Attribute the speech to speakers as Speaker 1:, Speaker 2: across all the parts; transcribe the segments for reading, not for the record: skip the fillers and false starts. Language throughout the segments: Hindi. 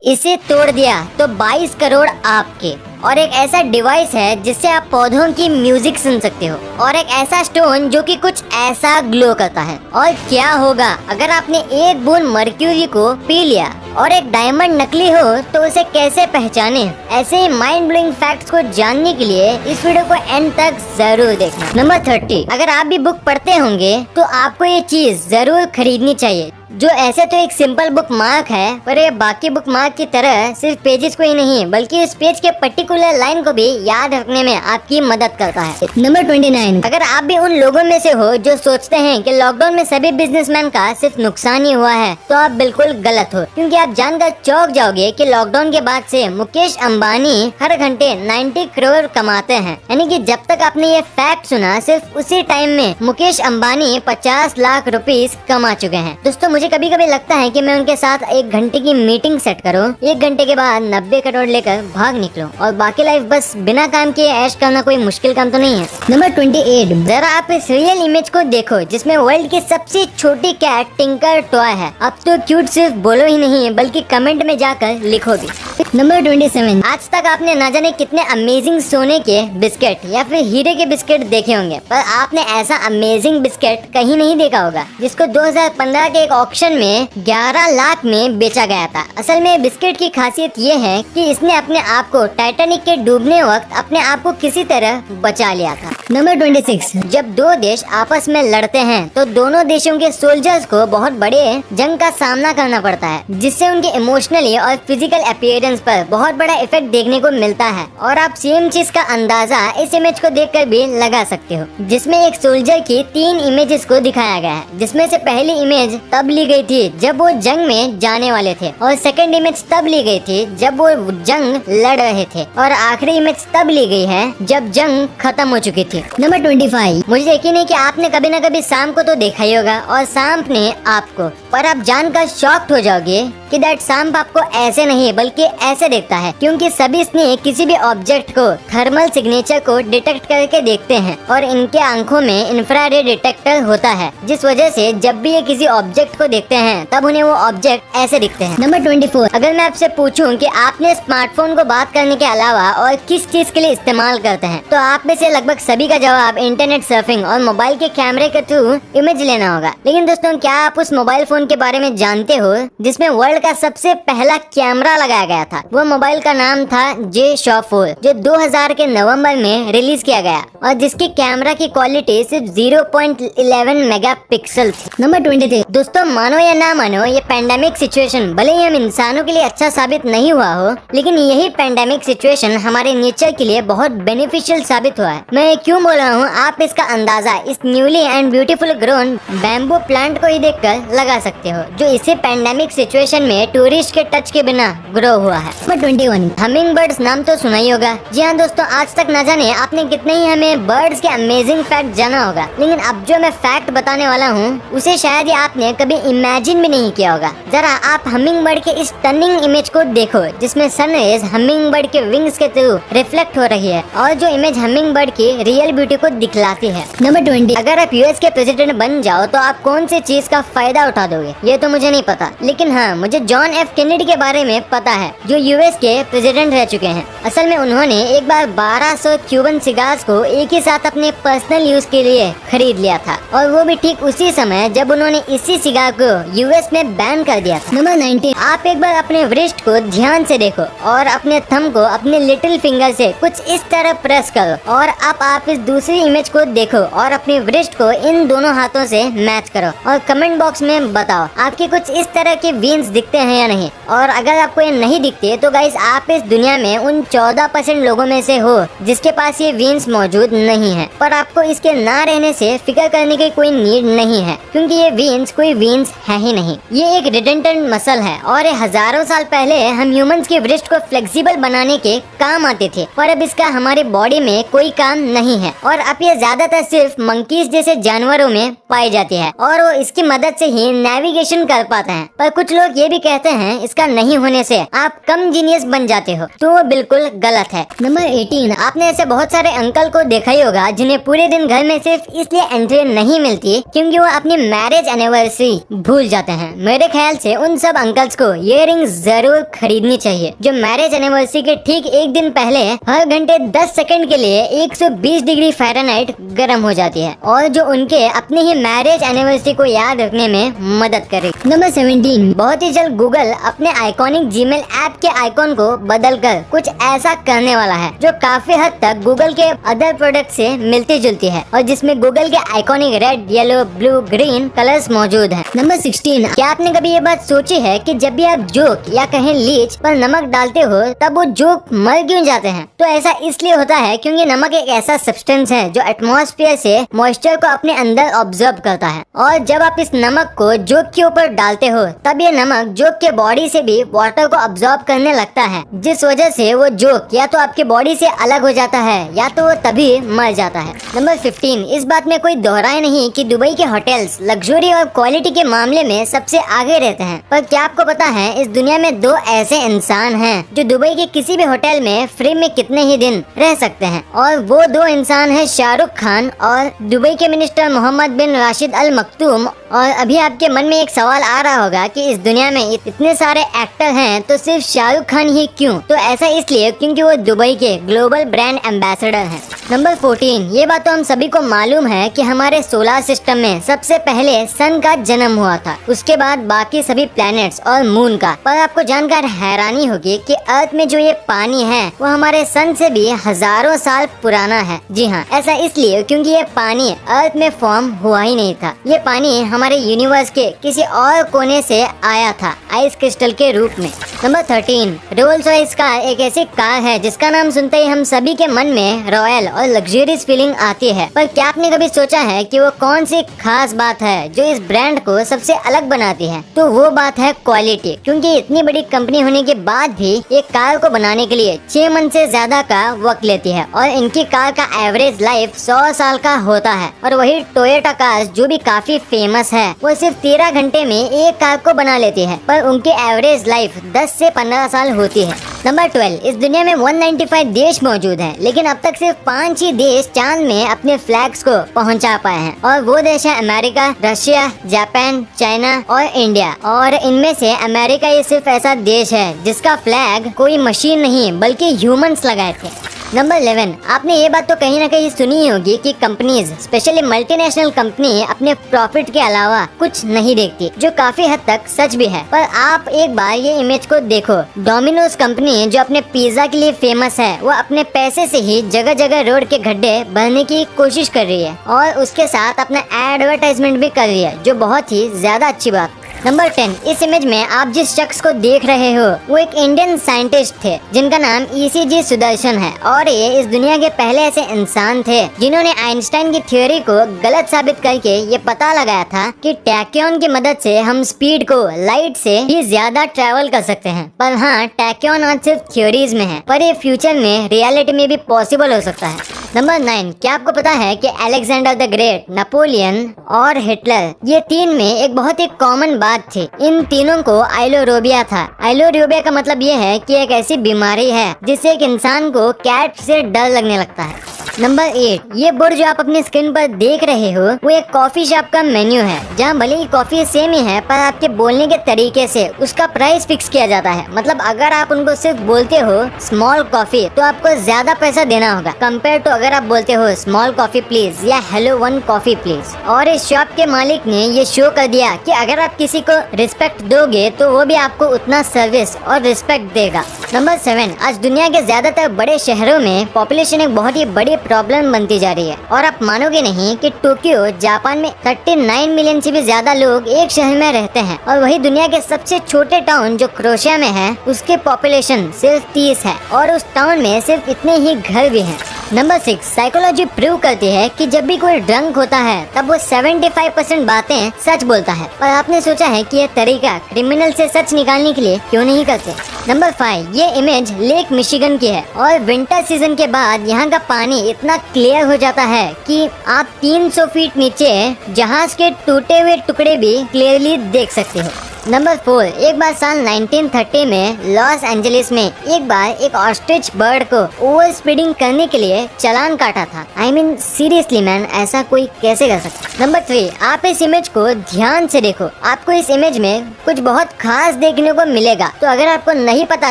Speaker 1: इसे तोड़ दिया तो 22 करोड़ आपके। और एक ऐसा डिवाइस है जिससे आप पौधों की म्यूजिक सुन सकते हो। और एक ऐसा स्टोन जो कि कुछ ऐसा ग्लो करता है। और क्या होगा अगर आपने एक बूंद मर्क्यूरी को पी लिया और एक डायमंड नकली हो तो उसे कैसे पहचाने। ऐसे ही माइंड ब्लोइंग फैक्ट्स को जानने के लिए इस वीडियो को एंड तक जरूर देखना। नंबर 30, अगर आप भी बुक पढ़ते होंगे तो आपको ये चीज जरूर खरीदनी चाहिए, जो ऐसे तो एक सिंपल बुक मार्क है, पर ये बाकी बुक मार्क की तरह सिर्फ पेजेस को ही नहीं बल्कि उस पेज के पर्टिकुलर लाइन को भी याद रखने में आपकी मदद करता है। नंबर 29, अगर आप भी उन लोगों में से हो जो सोचते हैं कि लॉकडाउन में सभी बिजनेसमैन का सिर्फ नुकसान ही हुआ है, तो आप बिल्कुल गलत हो, क्योंकि आप जानकर चौंक जाओगे कि लॉकडाउन के बाद से मुकेश अंबानी हर घंटे 90 करोड़ कमाते हैं। यानी कि जब तक आपने ये फैक्ट सुना, सिर्फ उसी टाइम में मुकेश अंबानी 50 लाख रुपीस कमा चुके हैं। दोस्तों, मुझे कभी कभी लगता है कि मैं उनके साथ 1 घंटे की मीटिंग सेट करूं, 1 घंटे के बाद 90 करोड़ लेकर भाग निकलूं और बाकी लाइफ बस बिना काम किए ऐश करना कोई मुश्किल काम तो नहीं है। नंबर 28, जरा आप इस रियल इमेज को देखो जिसमें वर्ल्ड की सबसे छोटी कैट टिंकर टॉय है। अब तो क्यूट सिर्फ बोलो ही नहीं बल्कि कमेंट में जाकर लिखो भी। नंबर 27, आज तक आपने न जाने कितने अमेजिंग सोने के बिस्किट या फिर हीरे के बिस्किट देखे होंगे, पर आपने ऐसा अमेजिंग बिस्किट कहीं नहीं देखा होगा जिसको 2015 के एक ऑक्शन में 11 लाख में बेचा गया था। असल में बिस्किट की खासियत ये है कि इसने अपने आप को टाइटैनिक के डूबने वक्त अपने आप को किसी तरह बचा लिया था। नंबर 26, जब दो देश आपस में लड़ते हैं तो दोनों देशों के सोल्जर्स को बहुत बड़े जंग का सामना करना पड़ता है, जिससे उनके इमोशनली और फिजिकल अपीयरेंस पर बहुत बड़ा इफेक्ट देखने को मिलता है। और आप सेम चीज का अंदाजा इस इमेज को देखकर भी लगा सकते हो, जिसमें एक सोल्जर की 3 इमेजेस को दिखाया गया है, जिसमें से पहली इमेज तब ली गई थी जब वो जंग में जाने वाले थे, और सेकंड इमेज तब ली गई थी जब वो जंग लड़ रहे थे, और आखिरी इमेज तब ली गई है जब जंग खत्म हो चुकी थी। नंबर 25, मुझे यकीन है कि आपने कभी न कभी सांप को तो देखा ही होगा और सांप ने आपको, पर आप जानकर शॉक्ड हो जाओगे कि दैट सांप आपको ऐसे नहीं बल्कि ऐसे देखता है, क्योंकि सभी स्नेक किसी भी ऑब्जेक्ट को थर्मल सिग्नेचर को डिटेक्ट करके देखते हैं और इनके आंखों में इंफ्रारेड डिटेक्टर होता है, जिस वजह से जब भी ये किसी ऑब्जेक्ट को देखते हैं तब उन्हें वो ऑब्जेक्ट ऐसे दिखते हैं। नंबर 24, अगर मैं आपसे पूछूं कि आपने स्मार्टफोन को बात करने के अलावा और किस चीज के लिए इस्तेमाल करते हैं, तो आप में से लगभग सभी का जवाब इंटरनेट सर्फिंग और मोबाइल के कैमरे के थ्रू इमेज लेना होगा। लेकिन दोस्तों, क्या आप उस मोबाइल फोन के बारे में जानते हो जिसमें वर्ल्ड का सबसे पहला कैमरा लगाया गया था? वो मोबाइल का नाम था G-Shock 4, जो 2000 के नवंबर में रिलीज किया गया और जिसकी कैमरा की क्वालिटी सिर्फ 0.11 मेगापिक्सल थी। नंबर 23, दोस्तों मानो या ना मानो, ये पेंडेमिक सिचुएशन भले ही हम इंसानों के लिए अच्छा साबित नहीं हुआ हो, लेकिन यही पेंडेमिक सिचुएशन हमारे नेचर के लिए बहुत बेनिफिशियल साबित हुआ है। मैं क्यों बोल रहा हूँ, आप इसका अंदाजा इस newly and beautiful grown bamboo plant को ही देखकर लगा सकते हो, जो इसी पेंडेमिक सिचुएशन में टूरिस्ट के टच के बिना ग्रो हुआ है। नंबर 21, हमिंग बर्ड्स नाम तो सुना ही होगा। जी हाँ दोस्तों, आज तक न जाने आपने कितने ही हमें बर्ड्स के अमेजिंग फैक्ट जाना होगा, लेकिन अब जो मैं फैक्ट बताने वाला हूँ उसे शायद ही आपने कभी इमेजिन भी नहीं किया होगा। जरा आप हमिंग बर्ड के इस स्टनिंग इमेज को देखो, जिसमें सनरेज हमिंग बर्ड के विंग्स के थ्रू रिफ्लेक्ट हो रही है और जो इमेज हमिंग बर्ड की रियल ब्यूटी को दिखलाती है। नंबर 20, अगर आप यूएस के प्रेसिडेंट बन जाओ तो आप कौन सी चीज का फायदा उठा दोगे? ये तो मुझे नहीं पता, लेकिन हाँ, मुझे जॉन एफ कैनेडी के बारे में पता है, जो यूएस के प्रेसिडेंट रह चुके हैं। असल में उन्होंने एक बार 1200 क्यूबन सिगार्स को एक ही साथ अपने पर्सनल यूज के लिए खरीद लिया था, और वो भी ठीक उसी समय जब उन्होंने इसी सिगार को यूएस में बैन कर दिया था। नंबर 19, आप एक बार अपने व्रिस्ट को ध्यान से देखो और अपने थंब को अपने लिटिल फिंगर से कुछ इस तरह प्रेस करो, और अब आप इस दूसरी इमेज को देखो और अपने व्रिस्ट को इन दोनों हाथों से मैच करो और कमेंट बॉक्स में बताओ आपके कुछ इस तरह के वीन्स दिखते हैं या नहीं। और अगर आपको ये नहीं दिखते तो गाइस, आप इस दुनिया में उन 14% लोगों में से हो जिसके पास ये वीन्स मौजूद नहीं है। पर आपको इसके ना रहने से फिक्र करने की कोई नीड नहीं है, क्योंकि ये वीन्स कोई वीन्स है ही नहीं। ये एक रिडंडेंट मसल है और ये हजारों साल पहले हम ह्यूमंस के व्रिस्ट को फ्लेक्सिबल बनाने के काम आते थे, पर अब इसका हमारी बॉडी में कोई काम नहीं है। और अब ये ज्यादातर सिर्फ मंकीज जैसे जानवरों में पाई जाती है और वो इसकी मदद से ही नेविगेशन कर पाते हैं। पर कुछ लोग ये भी कहते हैं इसका नहीं होने से आप कम जीनियस बन जाते हो, तो वो बिल्कुल गलत है। नंबर 18, आपने ऐसे बहुत सारे अंकल को देखा ही होगा जिन्हें पूरे दिन घर में सिर्फ इसलिए एंट्री नहीं मिलती क्योंकि वो अपनी मैरिज एनिवर्सरी भूल जाते हैं। मेरे ख्याल से उन सब अंकल्स को ये रिंग जरूर खरीदनी चाहिए जो मैरिज एनिवर्सरी के ठीक एक दिन पहले हर घंटे 10 सेकंड के लिए 120 डिग्री फ़ारेनहाइट गर्म हो जाती है और जो उनके अपने ही मैरिज एनिवर्सरी को याद रखने में मदद करे। नंबर 17, बहुत ही जल्द गूगल अपने आइकॉनिक जीमेल ऐप के आइकॉन को बदलकर कुछ ऐसा करने वाला है जो काफी हद तक गूगल के अदर प्रोडक्ट से मिलती जुलती है और जिसमें गूगल के iconic red, yellow, blue, green colours मौजूद हैं। नंबर 16, क्या आपने कभी ये बात सोची है कि जब भी आप जोक या कहें लीच पर नमक डालते हो तब वो जोक मर क्यों जाते हैं? तो ऐसा इसलिए होता है क्योंकि नमक एक ऐसा सब्सटेंस है जो एटमॉस्फेयर से मॉइस्चर को अपने अंदर ऑब्जर्व करता है और जब आप इस नमक को जोक के ऊपर डालते हो तब ये नमक जोक के बॉडी से भी वाटर को ऑब्जॉर्ब करने लगता है, जिस वजह से वो जोक या तो आपके बॉडी से अलग हो जाता है या तो वो तभी मर जाता है। नंबर 15, इस बात में कोई दोहराए नहीं कि दुबई के होटल्स लग्जरी और क्वालिटी के मामले में सबसे आगे रहते हैं, पर क्या आपको पता है इस दुनिया में दो ऐसे इंसान हैं जो दुबई के किसी भी होटल में फ्री में कितने ही दिन रह सकते हैं, और वो दो इंसान हैं शाहरुख खान और दुबई के मिनिस्टर मोहम्मद बिन राशिद अल मक्तूम। और अभी आपके मन में एक सवाल आ रहा होगा कि इस दुनिया में इतने सारे एक्टर हैं तो सिर्फ शाहरुख खान ही क्यों? तो ऐसा इसलिए क्योंकि वो दुबई के ग्लोबल ब्रांड एम्बेसडर हैं। नंबर 14, ये बात तो हम सभी को मालूम है कि हमारे सोलर सिस्टम में सबसे पहले सन का जन्म हुआ था, उसके बाद बाकी सभी प्लैनेट्स और मून का। पर आपको जानकर हैरानी होगी कि अर्थ में जो ये पानी है वो हमारे सन से भी हजारों साल पुराना है। जी हाँ, ऐसा इसलिए क्योंकि ये पानी अर्थ में फॉर्म हुआ ही नहीं था। ये पानी हमारे यूनिवर्स के किसी और कोने से आया था आइस क्रिस्टल के रूप में। नंबर 13, रोल्स रॉयस कार एक ऐसी कार है जिसका नाम सुनते ही हम सभी के मन में रॉयल और लग्जरियस फीलिंग आती है, पर क्या आपने कभी सोचा है कि वो कौन सी खास बात है जो इस ब्रांड को सबसे अलग बनाती है? तो वो बात है क्वालिटी, क्योंकि इतनी बड़ी कंपनी होने के बाद भी एक कार को बनाने के लिए 6 मंथ से ज्यादा का वक्त लेती है और इनकी कार का एवरेज लाइफ 100 साल का होता है। और वही टोयोटा कार जो भी काफी फेमस है वो सिर्फ 13 घंटे में एक कार को बना लेती है, पर उनकी एवरेज लाइफ 10 से 15 साल होती है। नंबर 12, इस दुनिया में 195 देश मौजूद हैं, लेकिन अब तक सिर्फ 5 ही देश चांद में अपने फ्लैग्स को पहुंचा पाए हैं और वो देश है अमेरिका, रशिया, जापान, चाइना और इंडिया। और इनमें से अमेरिका ये सिर्फ ऐसा देश है जिसका फ्लैग कोई मशीन नहीं बल्कि ह्यूमंस लगाए थे। नंबर 11, आपने ये बात तो कहीं ना कहीं सुनी ही होगी कि कंपनीज स्पेशली मल्टीनेशनल कंपनी अपने प्रॉफिट के अलावा कुछ नहीं देखती, जो काफी हद तक सच भी है। पर आप एक बार ये इमेज को देखो, डोमिनोज कंपनी जो अपने पिज्जा के लिए फेमस है वो अपने पैसे से ही जगह जगह रोड के गड्ढे भरने की कोशिश कर रही है और उसके साथ अपना एडवर्टाइजमेंट भी कर रही है, जो बहुत ही ज्यादा अच्छी बात। नंबर 10, इस इमेज में आप जिस शख्स को देख रहे हो वो एक इंडियन साइंटिस्ट थे जिनका नाम ECG सुदर्शन है और ये इस दुनिया के पहले ऐसे इंसान थे जिन्होंने आइंस्टाइन की थ्योरी को गलत साबित करके ये पता लगाया था कि टैक्योन की मदद से हम स्पीड को लाइट से भी ज्यादा ट्रैवल कर सकते हैं। पर हाँ, टैक्योन आज सिर्फ थ्योरीज में है, पर ये फ्यूचर में रियलिटी में भी पॉसिबल हो सकता है। नंबर 9, क्या आपको पता है कि अलेक्जेंडर द ग्रेट, नेपोलियन और हिटलर ये तीन में एक बहुत ही कॉमन बात थी। इन तीनों को आइलोरोबिया था। आइलोरोबिया का मतलब ये है कि एक ऐसी बीमारी है जिससे एक इंसान को कैट से डर लगने लगता है। नंबर 8, ये बोर्ड जो आप अपनी स्क्रीन पर देख रहे हो वो एक कॉफी शॉप का मेन्यू है जहाँ भले ही कॉफी सेम ही है पर आपके बोलने के तरीके से उसका प्राइस फिक्स किया जाता है। मतलब अगर आप उनको सिर्फ बोलते हो स्मॉल कॉफी तो आपको ज्यादा पैसा देना होगा कंपेयर टू अगर आप बोलते हो स्मॉल कॉफी प्लीज या हेलो 1 कॉफी प्लीज। और इस शॉप के मालिक ने ये शो कर दिया कि अगर आप किसी को रिस्पेक्ट दोगे तो वो भी आपको उतना सर्विस और रिस्पेक्ट देगा। नंबर 7, आज दुनिया के ज्यादातर बड़े शहरों में पॉपुलेशन एक बहुत ही बड़ी प्रॉब्लम बनती जा रही है और आप मानोगे नहीं कि टोक्यो जापान में 39 मिलियन से भी ज्यादा लोग एक शहर में रहते हैं और वही दुनिया के सबसे छोटे टाउन जो क्रोएशिया में है उसके पॉपुलेशन सिर्फ 30 है और उस टाउन में सिर्फ इतने ही घर भी हैं। नंबर 6, साइकोलॉजी प्रूव करती है कि जब भी कोई ड्रंक होता है तब वो 75% बातें सच बोलता है। पर आपने सोचा है कि यह तरीका क्रिमिनल से सच निकालने के लिए क्यों नहीं करते? नंबर 5, ये इमेज लेक मिशिगन की है और विंटर सीजन के बाद यहाँ का पानी इतना क्लियर हो जाता है कि आप 300 फीट नीचे जहाज के टूटे हुए टुकड़े भी क्लियरली देख सकते हो। नंबर 4, एक बार साल 1930 में लॉस एंजलिस में एक बार एक ऑस्ट्रिच बर्ड को ओवर स्पीडिंग करने के लिए चालान काटा था। I mean सीरियसली मैन, ऐसा कोई कैसे कर सकता। नंबर 3, आप इस इमेज को ध्यान से देखो, आपको इस इमेज में कुछ बहुत खास देखने को मिलेगा। तो अगर आपको नहीं पता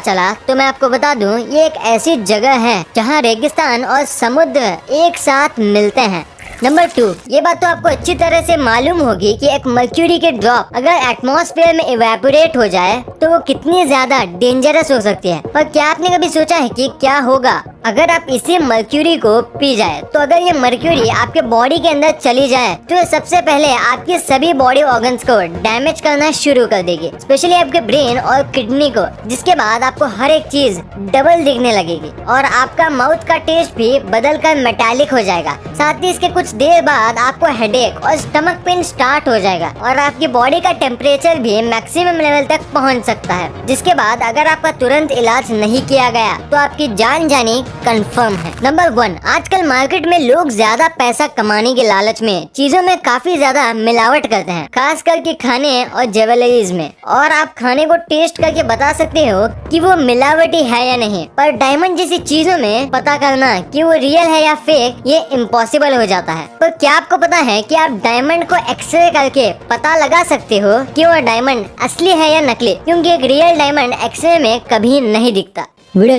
Speaker 1: चला तो मैं आपको बता दूं, ये एक ऐसी जगह है जहाँ रेगिस्तान और समुद्र एक साथ मिलते हैं। नंबर 2, ये बात तो आपको अच्छी तरह से मालूम होगी कि एक मर्क्यूरी के ड्रॉप अगर एटमॉस्फेयर में इवेपोरेट हो जाए तो वो कितनी ज्यादा डेंजरस हो सकती है। पर क्या आपने कभी सोचा है कि क्या होगा अगर आप इसी मर्क्यूरी को पी जाए? तो अगर ये मर्क्यूरी आपके बॉडी के अंदर चली जाए तो ये सबसे पहले आपके सभी बॉडी ऑर्गन्स को डैमेज करना शुरू कर देगी, स्पेशली आपके ब्रेन और किडनी को, जिसके बाद आपको हर एक चीज डबल दिखने लगेगी और आपका माउथ का टेस्ट भी बदल कर मेटालिक हो जाएगा। साथ ही इसके कुछ देर बाद आपको हेडेक और स्टमक पेन स्टार्ट हो जाएगा और आपकी बॉडी का टेम्परेचर भी मैक्सिमम लेवल तक पहुंच सकता है, जिसके बाद अगर आपका तुरंत इलाज नहीं किया गया तो आपकी जान जानी कंफर्म है। नंबर 1, आजकल मार्केट में लोग ज्यादा पैसा कमाने के लालच में चीजों में काफी ज्यादा मिलावट करते हैं, खास करके खाने और ज्वेलरीज में। और आप खाने को टेस्ट करके बता सकते हो कि वो मिलावटी है या नहीं, पर डायमंड जैसी चीजों में पता करना कि वो रियल है या फेक ये इम्पॉसिबल हो जाता है। पर क्या आपको पता है कि आप डायमंड को एक्सरे करके पता लगा सकते हो कि वो डायमंड असली है या नकली, क्योंकि एक रियल डायमंड एक्सरे में कभी नहीं दिखता। वीडियो